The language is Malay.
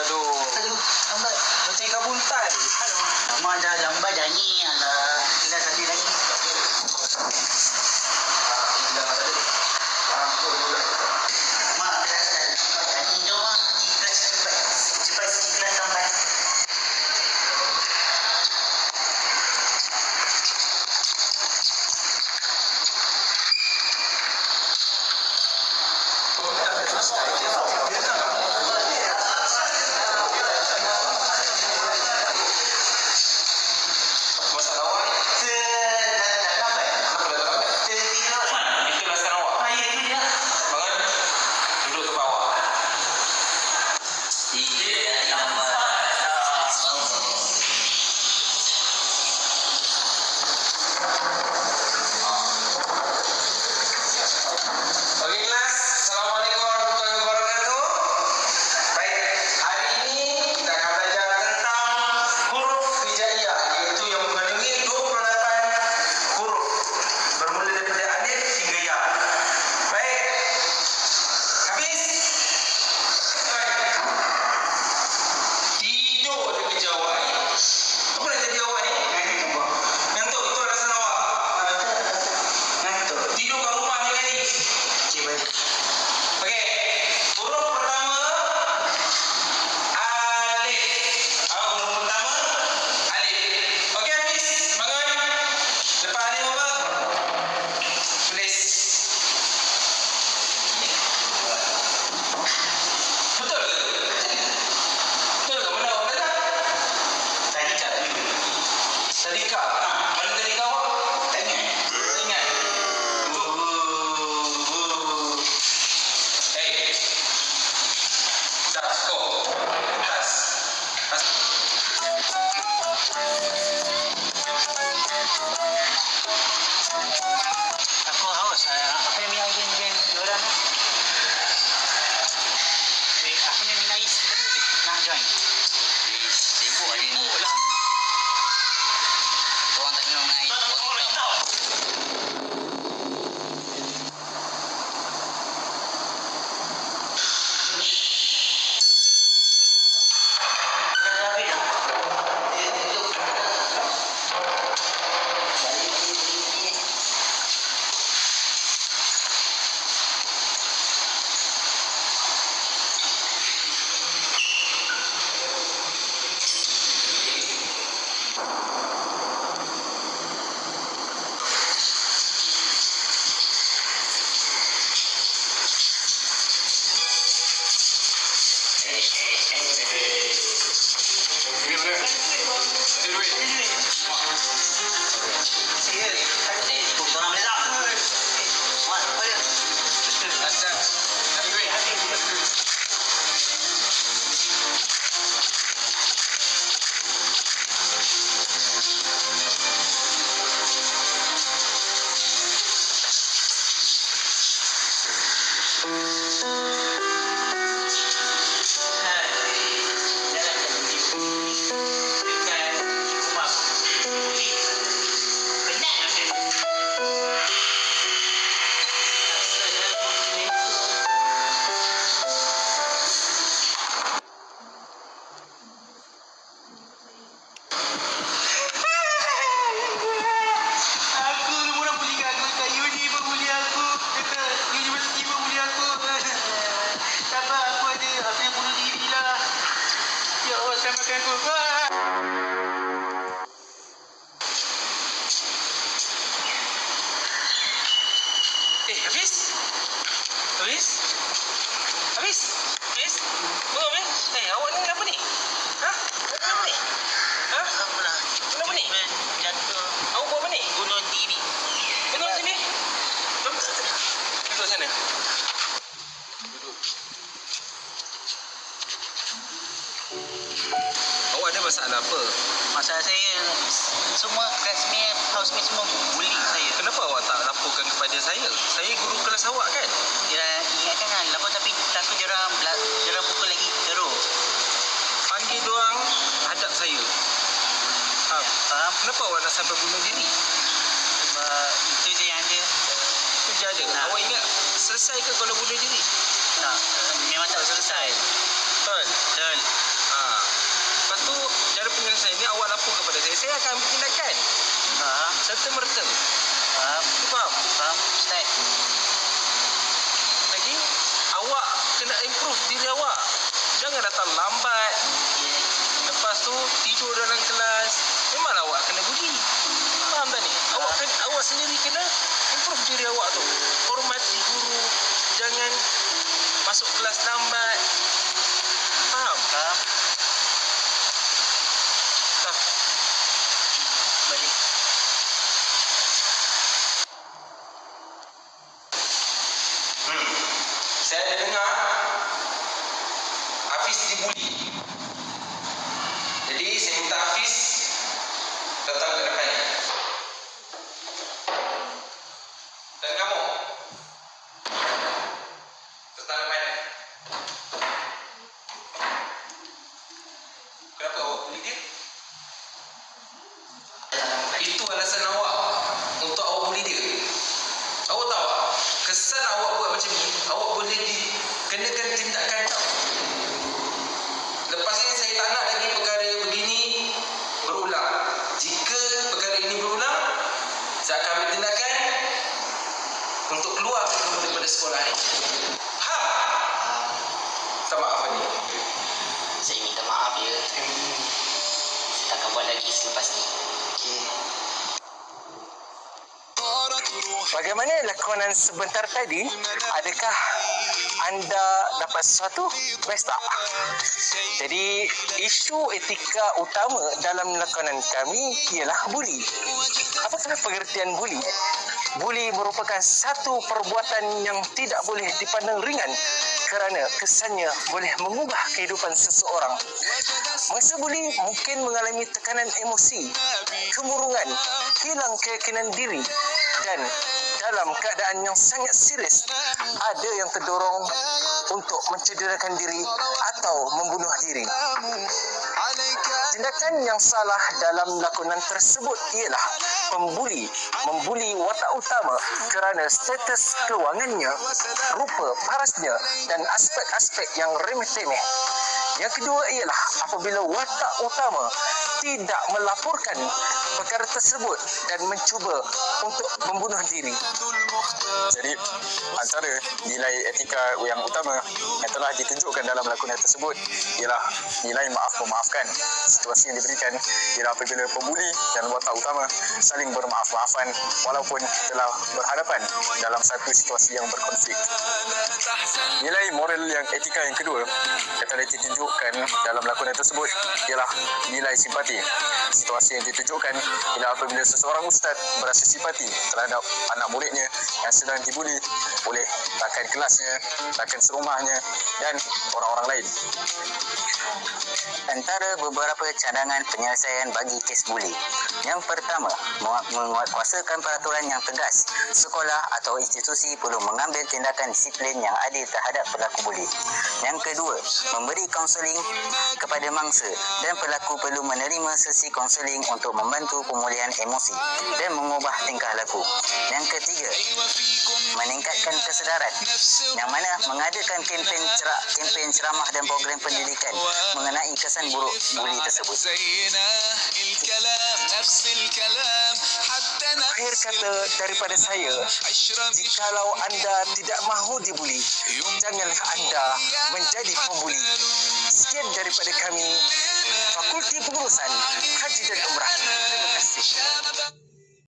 Aduh. Aduh, lambat. Macam ikan buntai. Mak dah lambat dah ni. Alah, tinggal sekali lagi. Mak, kelas dah. Nyanyi jom mak. Ikhlas cepat. Cepat ikhlas sampai. Aku haus. Apa yang minyak gen diorang? Aku yang minyak ais tadi boleh? Nak join? Sibuk hari ni. Orang tak minum ais. Orang tahu. Hafiz? Belum ni? Awak ni kenapa ni? Kenapa ni? Kenapa ni? Jatuh Awak buat apa ni? bunuh diri. Duduk sini. Duduk sana. Duduk. Awak ada masalah apa? Masalah saya, semua classmate, housemate semua bully saya. Kenapa awak tak laporkan kepada saya? Saya guru kelas awak kan? Dia ingatkan kan, lapor tapi takut diorang pukul lagi teruk. Panggil diorang hadap saya. Faham? Kenapa awak nak sampai bunuh diri? Sebab itu je yang ada. Itu je ada. Awak ingat selesai ke kalau bunuh diri? Tak, memang tak selesai. Betul? Betul. dengan saya ni, awak lapor kepada saya akan ambil tindakan serta-merta. Faham. Faham? Faham, Ustaz. Lagi, awak kena improve diri awak. Jangan datang lambat. Lepas tu tidur dalam kelas. Memanglah awak kena budi. Faham tak ni? Awak sendiri kena improve diri awak tu. Hormati guru. Jangan masuk kelas lambat. Faham? Faham. Tak. Balik. Saya ada dengar Hafiz dibuli. Jadi saya minta Hafiz datang ke depan. Dan kamu datang ke depan. Kenapa awak buli dia? Itu alasan awak untuk awak buli dia. Awak tahu tak? Kesan awak buat macam ni, awak boleh dikenakan tindakan tau. Lepas ini saya tak nak lagi perkara begini berulang. Jika perkara ini berulang, saya akan ambil tindakan untuk keluar kamu daripada sekolah ini. Minta maaf ni. Saya minta maaf ya. Saya takkan buat lagi selepas ni. Bagaimana lakonan sebentar tadi? Adakah anda dapat sesuatu? Best tak? Jadi, isu etika utama dalam lakonan kami ialah buli. Apakah pengertian buli? Buli merupakan satu perbuatan yang tidak boleh dipandang ringan kerana kesannya boleh mengubah kehidupan seseorang. Masa buli mungkin mengalami tekanan emosi, kemurungan, hilang keyakinan diri dan dalam keadaan yang sangat serius, ada yang terdorong untuk mencederakan diri atau membunuh diri. Tindakan yang salah dalam lakonan tersebut ialah pembuli membuli watak utama kerana status kewangannya, rupa parasnya dan aspek-aspek yang remeh-temeh. Yang kedua ialah apabila watak utama tidak melaporkan perkara tersebut dan mencuba untuk membunuh diri. Jadi antara nilai etika yang utama yang telah ditunjukkan dalam lakonan tersebut ialah nilai maaf memaafkan. Situasi yang diberikan ialah apabila pembuli dan watak utama saling bermaaf-maafan walaupun telah berhadapan dalam satu situasi yang berkonflik. Nilai moral yang etika yang kedua yang telah ditunjukkan dalam lakonan tersebut ialah nilai simpati. Situasi yang ditunjukkan ialah apabila seseorang ustaz berasa simpati terhadap anak muridnya yang sedang dibuli oleh rakan kelasnya, rakan serumahnya dan orang-orang lain. Antara beberapa cadangan penyelesaian bagi kes buli. Yang pertama, menguatkuasakan peraturan yang tegas. Sekolah atau institusi perlu mengambil tindakan disiplin yang adil terhadap pelaku buli. Yang kedua, memberi kaunseling kepada mangsa dan pelaku perlu menerima sesi kaunseling untuk membantu pemulihan emosi dan mengubah tingkah laku. Yang ketiga, meningkatkan kesedaran yang mana mengadakan kempen ceramah dan program pendidikan mengenai kesan buruk buli tersebut. Akhir kata daripada saya, jikalau anda tidak mahu dibuli, janganlah anda menjadi pembuli. Sekian daripada kami, Fakulti Pengurusan Haji dan Umrah. Terima kasih.